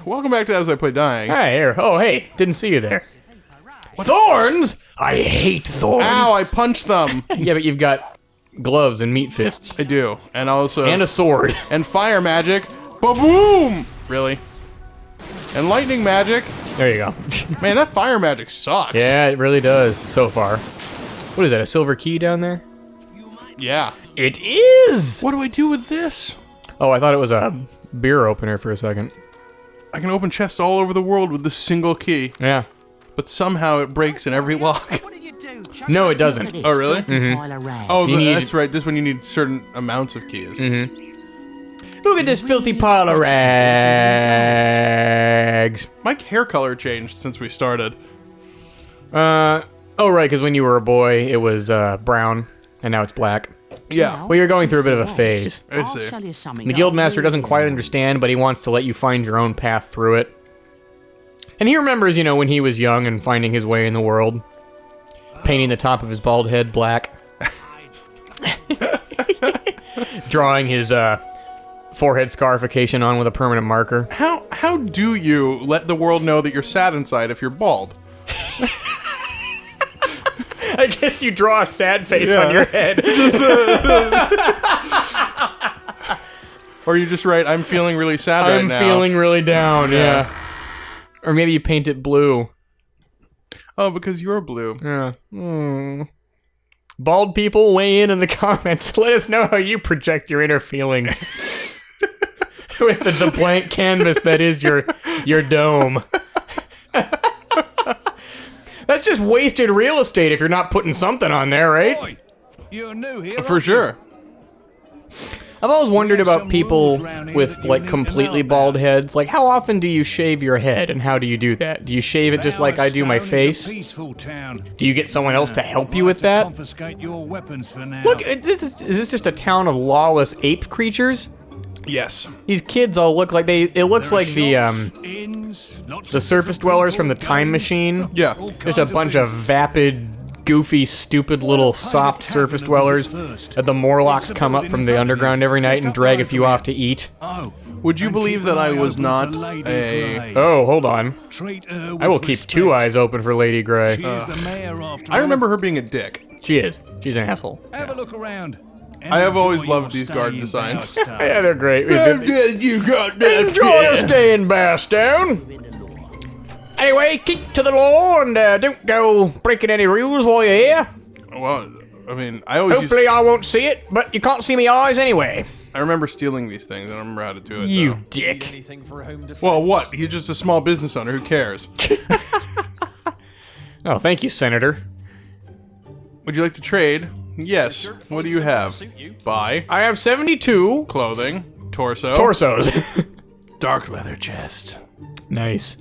welcome back to As I Play Dying. Hi, here. Oh, hey, didn't see you there. Thorns? I hate thorns. Ow, I punched them. Yeah, but you've got gloves and meat fists. I do. And also... And a sword. And fire magic. Ba-boom! Really? And lightning magic. There you go. Man, that fire magic sucks. Yeah, it really does, so far. What is that, a silver key down there? Yeah. It is! What do I do with this? Oh, I thought it was a beer opener for a second. I can open chests all over the world with this single key. Yeah. But somehow it breaks in every lock. No, it doesn't. Oh, really? Mm-hmm. Oh, that's right. This one you need certain amounts of keys. Mm-hmm. Look at this filthy pile of rags. My hair color changed since we started. Oh, right, because when you were a boy, it was brown, and now it's black. Yeah. Well, you're going through a bit of a phase. I see. The Guildmaster doesn't quite understand, but he wants to let you find your own path through it. And he remembers, you know, when he was young and finding his way in the world. Painting the top of his bald head black. Drawing his forehead scarification on with a permanent marker. How do you let the world know that you're sad inside if you're bald? I guess you draw a sad face on your head. Or you just write, I'm feeling really sad right now. I'm feeling really down, yeah. Or maybe you paint it blue. Oh, because you're blue. Yeah. Bald people, weigh in the comments. Let us know how you project your inner feelings. With the blank canvas that is your dome. That's just wasted real estate if you're not putting something on there, right? Boy, you're new here, For sure. I've always wondered about people with, like, completely bald heads. Like, how often do you shave your head, and how do you do that? Do you shave it just like I do my face? Do you get someone else to help you with that? Look, is this just a town of lawless ape creatures? Yes. These kids all look like it looks like the surface dwellers from the Time Machine. Yeah. Just a bunch of vapid, goofy, stupid little soft surface dwellers that the Morlocks come up from the underground every night and drag a few off to eat. Would you believe that I was not a... Oh, hold on. I will keep two eyes open for Lady Grey. I remember her being a dick. She is. She's an asshole. Have a look around. I have always loved these garden designs. Yeah, they're great. You got that. Enjoy your stay in Bearstown. Anyway, keep to the law and don't go breaking any rules while you're here. Well, I mean, I always Hopefully I won't see it, but you can't see me eyes anyway. I remember stealing these things. I don't remember how to do it, You though. dick. Well, what? He's just a small business owner. Who cares? Oh, thank you, Senator. Would you like to trade? Yes. What do you have? Buy. I have 72 Clothing. Torso. torsos. Dark leather chest. Nice.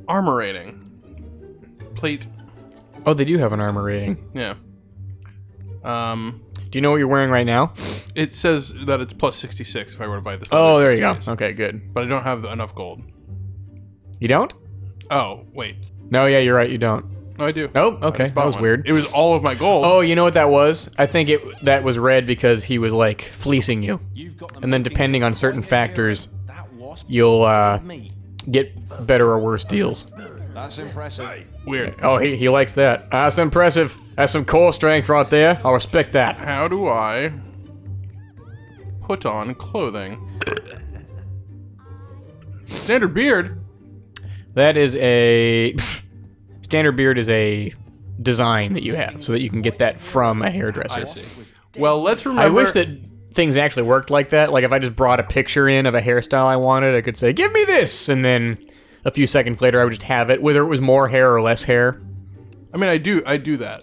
Armor rating. Plate. Oh, they do have an armor rating. Yeah. Do you know what you're wearing right now? It says that it's plus 66 if I were to buy this. Oh, there you go. choice. Okay, good. But I don't have enough gold. You don't? Oh, wait. No, yeah, you're right, you don't. No, I do. Oh, okay, I just that bought was one. weird. It was all of my gold. Oh, you know what that was? I think that was red because he was, like, fleecing you. And then depending on certain factors, you'll, get better or worse deals. That's impressive. Weird. Oh, he likes that. That's impressive. That's some core strength right there. I'll respect that. How do I put on clothing? Standard beard? That is a... Standard beard is a design that you have, so that you can get that from a hairdresser. I see. Well, let's remember... I wish that things actually worked like that. Like, if I just brought a picture in of a hairstyle I wanted, I could say, give me this! And then a few seconds later, I would just have it, whether it was more hair or less hair. I mean, I do that.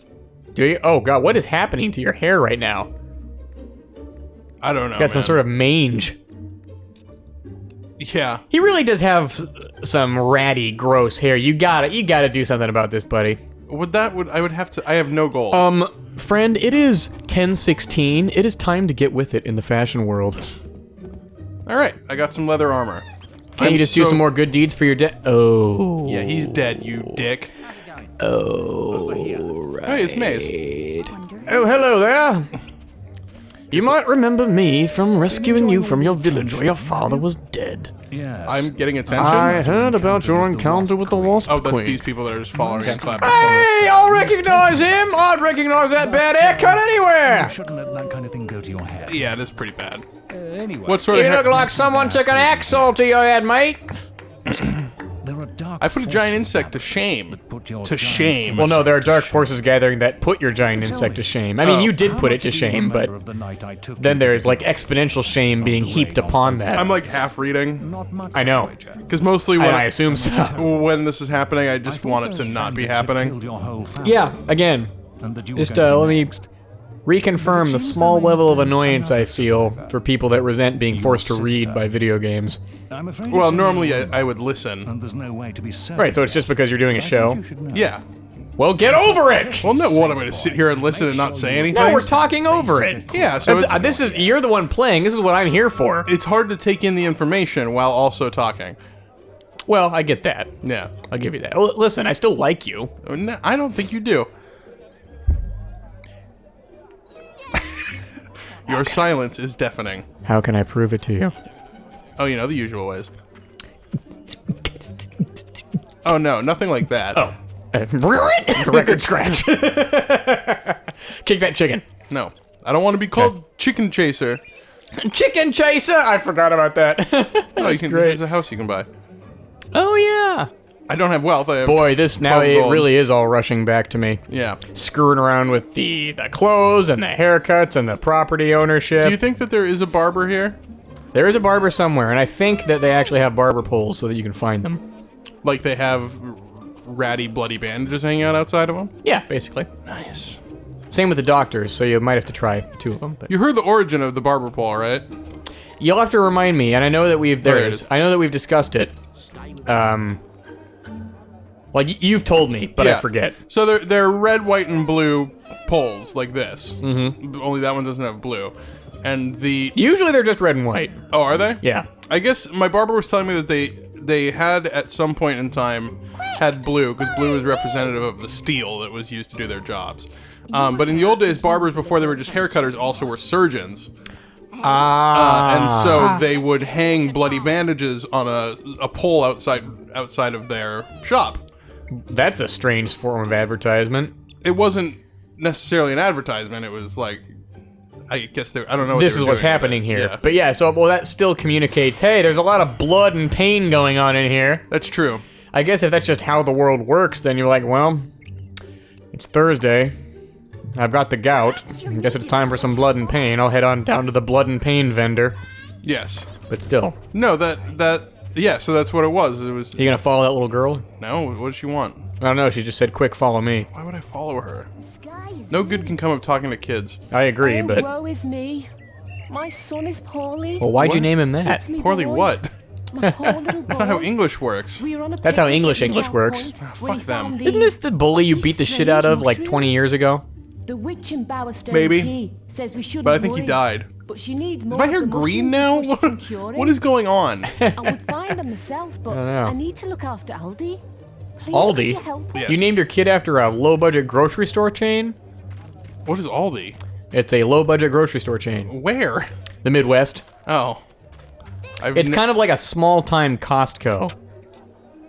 Do you? Oh, God, what is happening to your hair right now? I don't know, Got some sort of mange. Yeah. He really does have some ratty, gross hair. You gotta do something about this, buddy. I have no gold. Friend, it is 10:16. It is time to get with it in the fashion world. Alright, I got some leather armor. Can't you just do some more good deeds for your dead? Oh. Yeah, he's dead, you dick. Oh, right. Hey, it's Maze. Oh, hello there. You might remember me from rescuing you from your village where your father was dead. Yes. I'm getting attention. I heard about your encounter with the Wasp Oh, that's Queen. these people that are just following and clapping. Hey, I'll recognize him! I'd recognize that bad haircut anywhere! You shouldn't let that kind of thing go to your head. Yeah, it is pretty bad. Anyway, What sort You of? look like someone took an axle to your head, mate. there are dark I put a giant forces insect out to there shame. that put your To giant shame. Well, no, there are dark to forces gathering that put your giant insect to shame. I mean, Oh. you did How put it much to do you shame, but remember of the night I took then you to there's the like beach? exponential shame being heaped upon that. I'm like half reading Not much, I know. Voyager. because mostly And I assume so. when this is happening, I just I want thought it to those not be bandits had happening. killed your whole family, Yeah, again, and that you were just going to be let me next. reconfirm the small level of annoyance I feel for people that resent being forced to read by video games. I'm afraid Well, it's only normally you, I would listen. and there's no way to be certain. Right, so it's just because you're doing a I think show. you should know. Yeah. Well, get over it! Well, no. What? I'm going to sit here and listen and not say anything. No, we're talking over it. Yeah. So That's- it's, this is you're the one playing. This is what I'm here for. it's hard to take in the information while also talking. Well, I get that. Yeah. I'll give you that. Well, listen, I still like you. No, I don't think you do. Your silence is deafening. How can I prove it to you? Oh, you know, the usual ways. Oh, no, nothing like that. Oh. Record scratch. Kick that chicken. No. I don't want to be called Chicken Chaser. Chicken chaser! I forgot about that. No, you can, great. there's a house you can buy. Oh, yeah. I don't have wealth. I have Boy, this now 12 it gold. really is all rushing back to me. Yeah. Screwing around with the clothes and the haircuts and the property ownership. Do you think that there is a barber here? There is a barber somewhere, and I think that they actually have barber poles so that you can find them. Like they have ratty, bloody bandages hanging out outside of them? Yeah, basically. Nice. Same with the doctors, so you might have to try 2 of them. But You heard the origin of the barber pole, right? you'll have to remind me, and I know that we've There it is. I know that we've discussed it. Well, you've told me, but I forget. So they're red, white, and blue poles like this. Mm-hmm. Only that one doesn't have blue. And the Usually they're just red and white. oh, are they? Yeah. I guess my barber was telling me that they had at some point in time had blue because blue is representative of the steel that was used to do their jobs. But in the old days, barbers before they were just haircutters also were surgeons. And so they would hang bloody bandages on a pole outside of their shop. That's a strange form of advertisement. It wasn't necessarily an advertisement. It was like, I guess I don't know. What This they is were what's doing with happening it. here. Yeah. But yeah, so well that still communicates, hey, there's a lot of blood and pain going on in here. That's true. I guess if that's just how the world works, then you're like, well, it's Thursday. I've got the gout. I guess it's time for some blood and pain. I'll head on down to the blood and pain vendor. Yes. But still, No, yeah, so that's what it was. It was, you gonna follow that little girl? no, what does she want? I don't know, she just said, quick, follow me. Why would I follow her? No good can come of talking to kids. I agree, but... woe is me. My son is poorly. Well, why'd you What? name him that? It's me Poorly boy. what? My poor little boy. That's not how English works. We were on a That's how picnic English at English Rock works. Point Ah, where fuck we them. found Isn't this the bully you beat the shit out of like 20 years ago? The witch in Bowerstone Maybe. Key says we shouldn't But I think he worry, died. But she needs more Is my of hair the green mushrooms now? before she can cure it. What is going on? I would find them myself, but don't know. I need to look after Aldi. Please, Aldi? could you help us? Yes. You named your kid after a low-budget grocery store chain? What is Aldi? It's a low-budget grocery store chain. Where? The Midwest. Oh. It's kind of like a small-time Costco.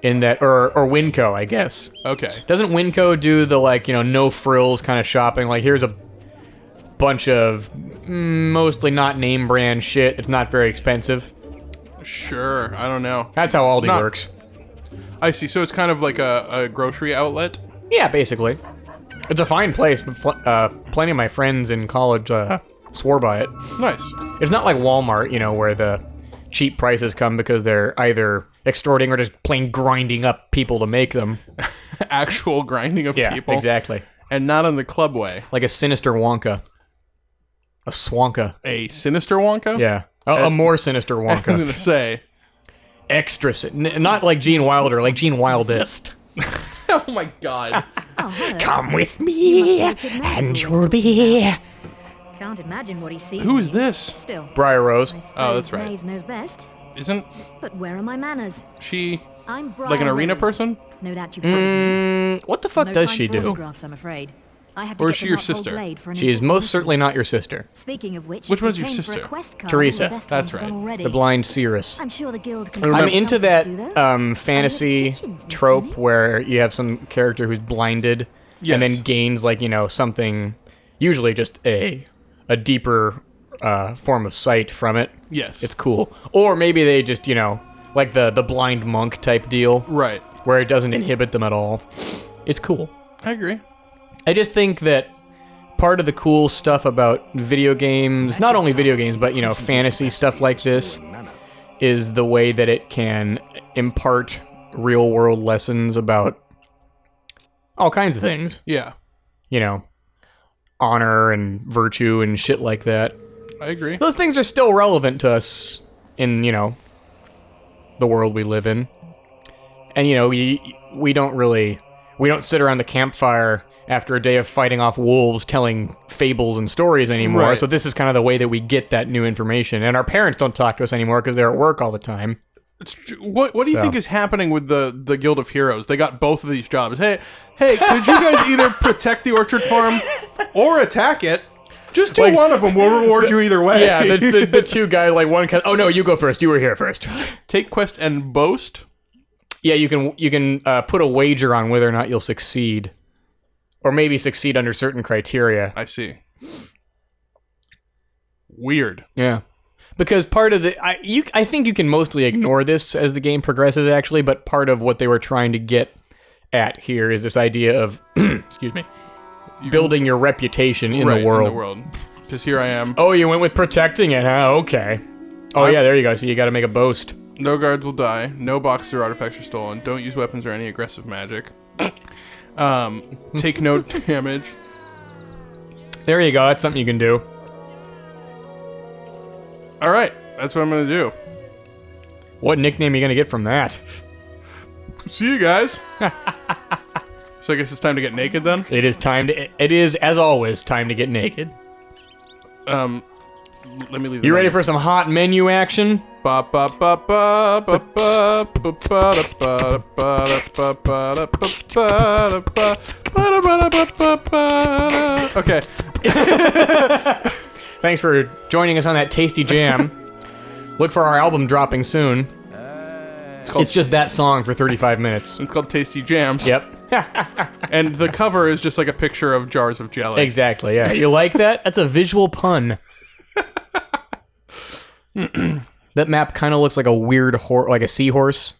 In that, or Winco, I guess. Okay. Doesn't Winco do the, like, you know, no-frills kind of shopping? Like, here's a bunch of mostly not name-brand shit. It's not very expensive. Sure. I don't know. That's how Aldi Not- works. I see. So it's kind of like a grocery outlet? Yeah, basically. It's a fine place, but plenty of my friends in college swore by it. Nice. It's not like Walmart, you know, where the cheap prices come because they're either extorting or just plain grinding up people to make them. Actual grinding of Yeah, people. exactly. And not in the club way. Like a sinister Wonka. A Swanka. A sinister Wonka? Yeah. A more sinister I was Wonka. gonna say. Extra not like Gene Wilder, like Gene Wildest. Oh my god. Come with me, and you'll be... Can't imagine what he sees. Who is this? Still. Briar Rose. I suppose Oh, that's right. Maze knows best. Isn't But where are my manners? she I'm Brian like an arena Reynolds. person? No doubt you've probably What the fuck no does time she for do? autographs, I'm afraid. I had to Or get is she the your knothole sister? blade for an She is important most certainly not your sister. Speaking of which, Which if you one's your came for a sister? quest card, Teresa. the best That's one's gone right. already. The blind seeress. I'm sure the guild can remember- I'm into that something to do, though. fantasy kitchens, Nick, trope maybe? where you have some character who's blinded and then Yes. gains like something, usually just a deeper form of sight from it. Yes. It's cool. Or maybe they just like the blind monk type deal right. where it doesn't inhibit them at all. It's cool. I agree. I just think that part of the cool stuff about video games, not only video games, but fantasy stuff like this, is the way that it can impart real world lessons about all kinds of things. Yeah. Honor and virtue and shit like that. I agree. Those things are still relevant to us in, the world we live in. And, we don't sit around the campfire after a day of fighting off wolves telling fables and stories anymore. Right. So this is kind of the way that we get that new information. And our parents don't talk to us anymore because they're at work all the time. It's true. What do you So. think is happening with the Guild of Heroes? They got both of these jobs. Hey, could you guys either protect the orchard farm or attack it? Just do one of them. We'll reward you either way. Yeah, the two guys, like one kind. Oh no, you go first. You were here first. Take quest and boast. Yeah, you can put a wager on whether or not you'll succeed, or maybe succeed under certain criteria. I see. Weird. Yeah, because part of I think you can mostly ignore this as the game progresses, actually. But part of what they were trying to get at here is this idea of, excuse me, building your reputation in Right, the world. In the world. Because here I am. Oh, you went with protecting it, huh? Okay. Oh yeah, there you go. So you got to make a boast. No guards will die. No boxes or artifacts are stolen. Don't use weapons or any aggressive magic. Take no damage. There you go. That's something you can do. All right, that's what I'm gonna do. What nickname are you gonna get from that? See you guys. So I guess it's time to get naked then. It is as always time to get naked. Let me leave. You ready for some hot menu action? Okay. Thanks for joining us on that tasty jam. Look for our album dropping soon. It's just that song for 35 minutes. It's called Tasty Jams. Yep. And the cover is just like a picture of jars of jelly. Exactly, yeah. You like that? That's a visual pun. That map kind of looks like a weird like a seahorse.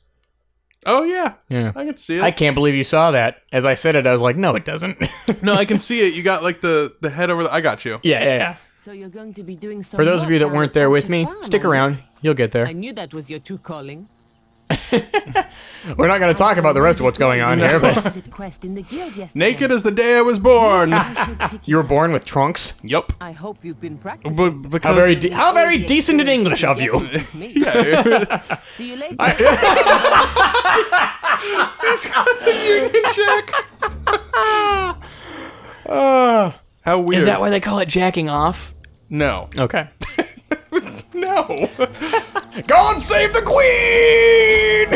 Oh yeah. Yeah. I can see it. I can't believe you saw that. As I said it, I was like, no, it doesn't. No, I can see it. You got like the head over I got you. Yeah. So you're going to be doing some For those of you that work weren't out there at with your me, farm, stick are you? around. You'll get there. I knew that was your true calling. We're not going to talk about the rest of what's going on here, but Opposite quest in the guild yesterday. Naked as the day I was born. I should pick you were born with trunks. Yep. I hope you've been practicing. Because How very decent in English of you. Me. yeah. See you later. He's got the Union Jack. How weird. Is that why they call it jacking off? No. Okay. No. God save the Queen!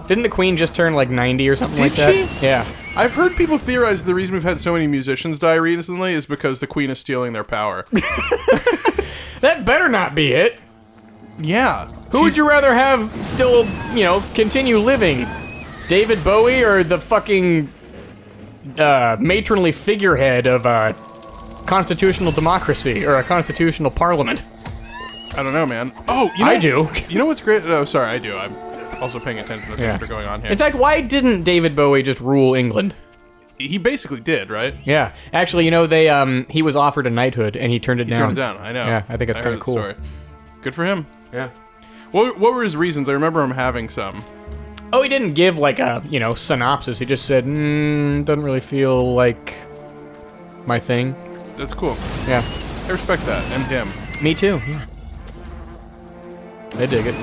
Didn't the Queen just turn like 90 or something like that? Did she? Yeah. I've heard people theorize the reason we've had so many musicians die recently is because the Queen is stealing their power. That better not be it. Yeah. Who would you rather have still, continue living? David Bowie or the fucking matronly figurehead of a constitutional democracy or a constitutional parliament? I don't know, man. Oh, you know, I do. You know what's great? Oh, sorry, I do. I'm also paying attention to things that are going on here. In fact, why didn't David Bowie just rule England? He basically did, right? Yeah. Actually, they he was offered a knighthood and he turned it down. Turned it down. I know. Yeah, I think it's heard kinda the cool. story. Good for him. Yeah. What were his reasons? I remember him having some. Oh, he didn't give like a, synopsis. He just said, doesn't really feel like my thing. That's cool. Yeah. I respect that. And him. Me too. Yeah. I dig it.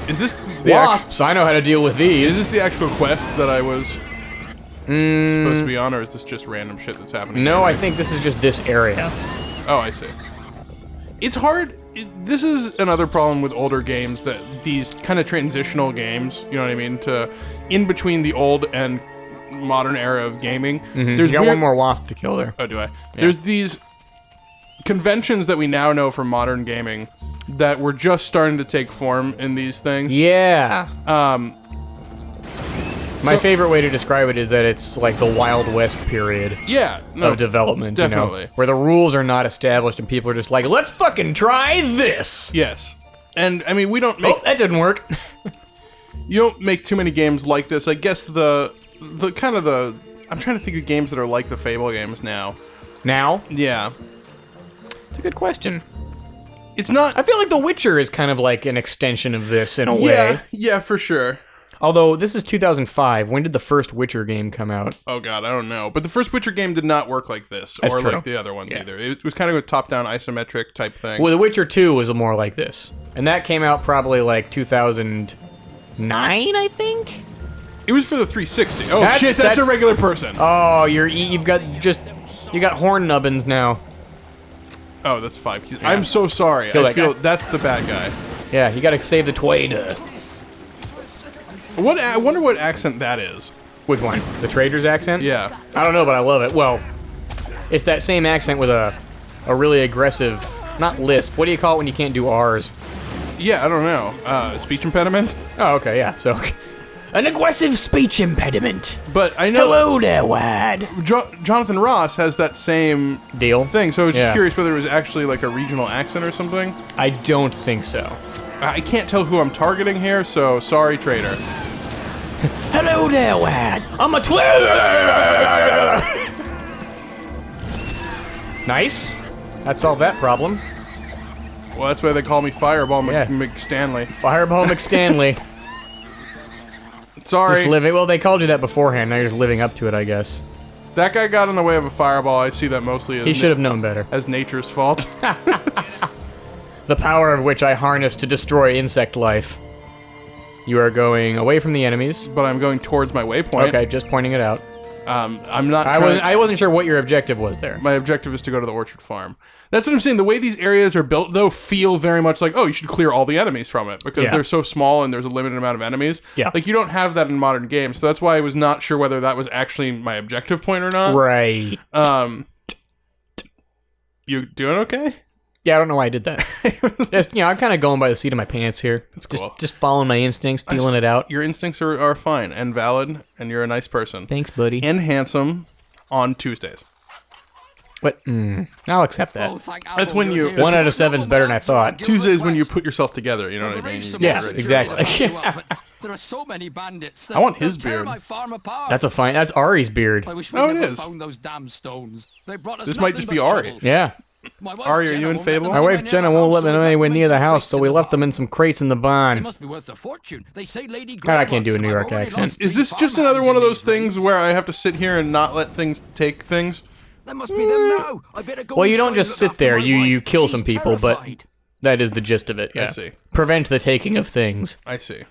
Is this the actual, Wasps, I know how to deal with these. is this the actual quest that I was supposed to be on, or is this just random shit that's happening? No, I think this is just this area. Oh, I see. It's hard. This is another problem with older games, that these kind of transitional games, you know what I mean, to in between the old and modern era of gaming. You There's got weird- one more wasp to kill there. Oh, do I? There's these conventions that we now know from modern gaming that were just starting to take form in these things. Yeah. My So- favorite way to describe it is that it's like the Wild West period Yeah, no, of development, you definitely. know, where the rules are not established and people are just like, let's fucking try this. Yes, and I mean we don't make Oh, that didn't work. you don't make too many games like this. I guess the kind of the I'm trying to think of games that are like the Fable games now. Now, Yeah, it's a good question. it's not. I feel like The Witcher is kind of like an extension of this in a Yeah, way. yeah, for sure. Although this is 2005. When did the first Witcher game come out? Oh god, I don't know. But the first Witcher game did not work like this, That's or true. like the other ones either. It was kind of a top-down isometric type thing. Well, The Witcher 2 was more like this. And that came out probably like 2009, I think? It was for the 360. Oh That's- shit, that's a regular person. Oh, you've got horn nubbins now. Oh, that's 5 keys. I'm so sorry. Kill I that feel guy. that's the bad guy. Yeah, you gotta save the Twader. I wonder what accent that is. Which one? The trader's accent? Yeah. I don't know, but I love it. Well, it's that same accent with a really aggressive, not lisp. What do you call it when you can't do R's? Yeah, I don't know. Speech impediment? Oh, okay, yeah. So, an aggressive speech impediment. But I know Hello there, Wad. Jonathan Ross has that same Deal? thing, so I was just Yeah. curious whether it was actually like a regional accent or something. I don't think so. I can't tell who I'm targeting here, so sorry, trader. Hello there, Wad. I'm a Nice. That solved that problem. Well, that's why they call me Fireball Yeah. McStanley. Fireball McStanley. Sorry. Just living. Well, they called you that beforehand. Now you're just living up to it, I guess. That guy got in the way of a fireball. I see that mostly as, He should have known better. as nature's fault. The power of which I harness to destroy insect life. You are going away from the enemies. But I'm going towards my waypoint. Okay, just pointing it out. I'm not I trying... wasn't sure what your objective was there. My objective is to go to the orchard farm. That's what I'm saying. The way these areas are built, though, feel very much like, oh, you should clear all the enemies from it because Yeah. they're so small and there's a limited amount of enemies. Yeah. Like, you don't have that in modern games, so that's why I was not sure whether that was actually my objective point or not. Right. You doing okay? Yeah, I don't know why I did that. Just, I'm kind of going by the seat of my pants here. That's Just, cool. just following my instincts, feeling it out. Your instincts are fine and valid, and you're a nice person. Thanks, buddy. And handsome on Tuesdays. What? I'll accept that. That's when you... 1 out of 7's better than I thought. Tuesdays when you put yourself together, you know what I mean? You Yeah, get ready. exactly. There are so many bandits. I want his they'll tear beard. my farm apart. That's Ari's beard. I wish we Oh, it never is. found those damn stones. They brought us This might nothing just but be Ari. trouble. Yeah. My wife Ari, are Jenna you in won't let Fable? them My wife near Jenna the won't house, let me so we anywhere left them near in the some house, crates so in we the left them barn. in some crates in the They barn. must be worth a fortune. They say Lady God, I can't do a New Greybucks, York and I've already accent. lost Is 3 this just farmhands another one of in those these things weeks. where I have to sit here and not let things take things? That must be them now. I better go Well, you don't inside just and look sit there. after my You wife. kill She's some people, but terrified. that is the gist of it. Yeah. see. Prevent the taking of things. I see.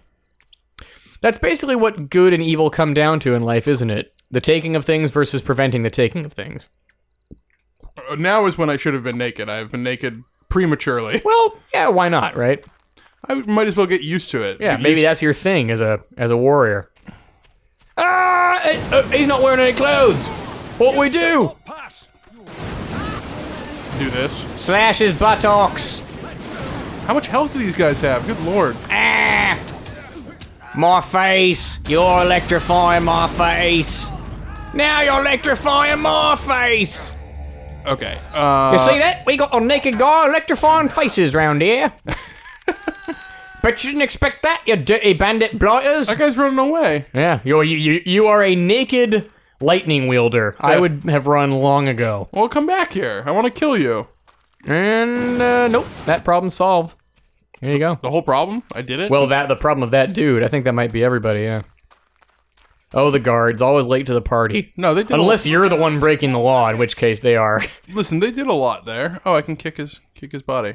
That's basically what good and evil come down to in life, isn't it? The taking of things versus preventing the taking of things. Now is when I should have been naked. I have been naked prematurely. Well, yeah, why not, right? I might as well get used to it. Yeah, Get maybe used- that's your thing as a warrior. He's not wearing any clothes. What we do? do this. Slash his buttocks. How much health do these guys have? Good lord. Ah! My face. You're electrifying my face. Now you're electrifying my face. Okay. You see that? We got a naked guy electrifying faces round here. Bet you didn't expect that, you dirty bandit blighters. That guy's running away. Yeah, you are a naked lightning wielder. I would have run long ago. Well, come back here. I want to kill you. And nope, that problem's solved. There you go. The whole problem? I did it? Well, the problem of that dude. I think that might be everybody. Yeah. Oh, the guards always late to the party. No, they did Unless you're the one breaking the law, in which case they are. Listen, they did a lot there. Oh, I can kick his body.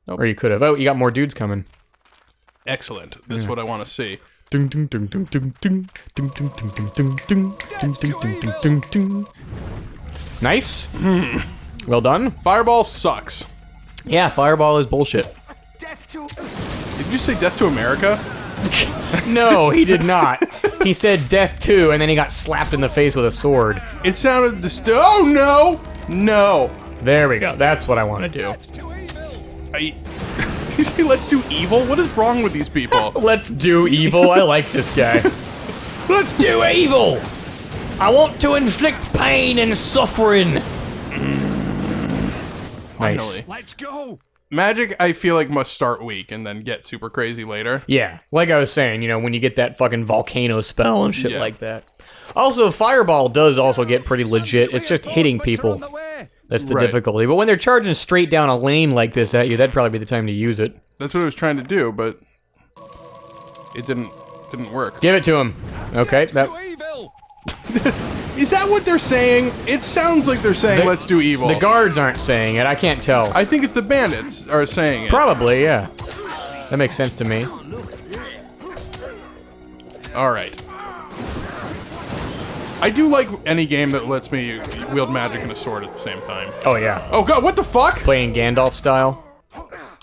Or you could have. Oh, you got more dudes coming. Excellent. That's what I want to see. Ding, ding, ding, ding, ding, ding, ding, ding, ding, ding, ding, ding, ding, ding, ding, ding, ding. Nice. Well done. Fireball sucks. Yeah, Fireball is bullshit. Did you say death to America? No, he did not. He said death too, and then he got slapped in the face with a sword. It sounded oh no! No. There we go. That's what I want to do. You say let's do evil? What is wrong with these people? Let's do evil. I like this guy. Let's do evil. I want to inflict pain and suffering. Nice. Finally. Let's go. Magic, I feel like, must start weak and then get super crazy later. Yeah, like I was saying, you know, when you get that fucking volcano spell and shit Yeah. like that. Also, Fireball does also get pretty legit. It's just hitting people. That's the Right. difficulty. But when they're charging straight down a lane like this at you, that'd probably be the time to use it. That's what I was trying to do, but it didn't work. Give it to him. Okay, that... Is that what they're saying? It sounds like they're saying, let's do evil. The guards aren't saying it. I can't tell. I think it's the bandits are saying it. Probably, yeah. That makes sense to me. All right. I do like any game that lets me wield magic and a sword at the same time. Oh, yeah. Oh god, what the fuck? Playing Gandalf style.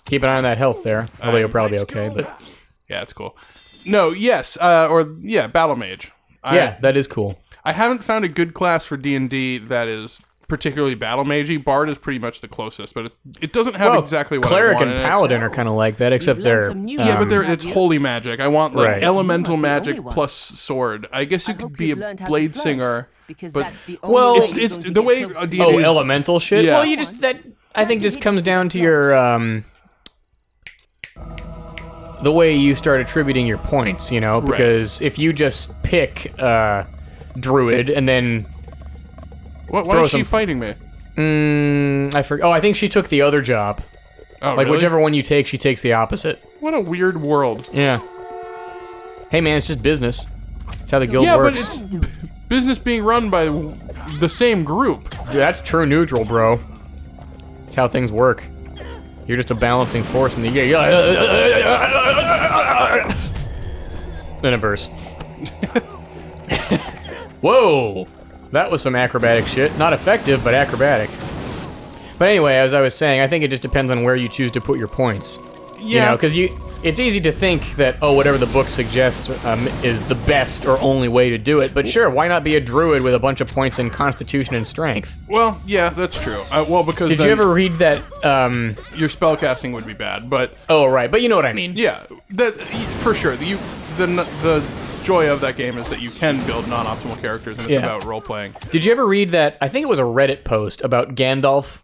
Keep an eye on that health there. Although you'll probably be okay, but... Yeah, it's cool. No, yes, Battle Mage. Yeah, that is cool. I haven't found a good class for D&D that is particularly battle magey. Bard is pretty much the closest, but it doesn't have exactly what Cleric I want and in it. Paladin are kind of like that, except You've learned they're... some new Yeah, but Have it's you? holy magic. I want like Right. elemental You might be the magic only one. plus sword. I guess you I could hope be a you've learned how to blade flourish, singer, because but that's the Well, only way it's you're going to the get way killed. D&D Oh, is- elemental shit? Yeah. Well, you just... that I think just comes down to your, the way you start attributing your points, you know? Because if you just pick, Druid and then... Why throw is she some- fighting me? I forget. Oh, I think she took the other job. Oh, Like, really? whichever one you take, she takes the opposite. What a weird world. Yeah. Hey, man, it's just business. That's how the guild Yeah, but works. it's business being run by the same group. Dude, that's true neutral, bro. That's how things work. You're just a balancing force in the in a verse. Whoa! That was some acrobatic shit. Not effective, but acrobatic. But anyway, as I was saying, I think it just depends on where you choose to put your points. Yeah. You know, because it's easy to think that, oh, whatever the book suggests is the best or only way to do it. But sure, why not be a druid with a bunch of points in constitution and strength? Well, yeah, that's true. Well, because Did then you ever read that, your spellcasting would be bad, but Oh, right, but you know what I mean. yeah, that for sure. The joy of that game is that you can build non-optimal characters, and it's Yeah. about role playing. Did you ever read that? I think it was a Reddit post about Gandalf,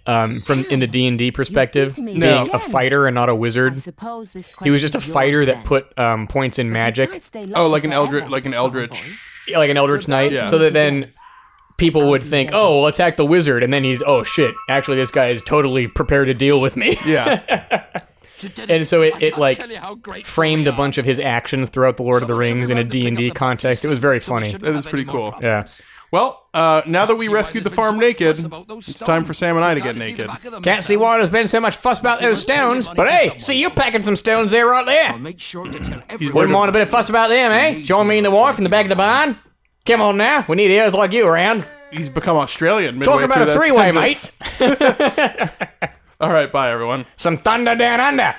from in the D&D perspective, to me being No. a fighter and not a I wizard. suppose this He was just a question's fighter yours that then. put points in But you magic, can't stay Oh, lucky like an forever, eldritch. cowboy. like an Eldritch Knight, Yeah. so that then people would think, oh, we'll attack the wizard, and then he's, oh shit, actually this guy is totally prepared to deal with me. Yeah. And so it like Tell you how grateful framed we a are. bunch of his actions throughout the Lord of the Someone should Rings be in a around to pick up D&D the context. pieces, It was very so we funny. shouldn't That is have pretty any more cool. Yeah. problems. Well, now that we See why rescued the there's been farm so much naked, fuss about those it's time for stones. Sam and I to Gotta get see the naked. back of them Can't see myself. why there's been so much fuss about those stones, but hey, see you packing some stones there right there. I'll make sure to tell everyone. Wouldn't want a bit of fuss about them, eh? Join me and the wife in the back of the barn? Come on now, we need ears like you around. He's become Australian midway Talk about through a that three-way, sentence. mate. All right, bye everyone. Some thunder down under.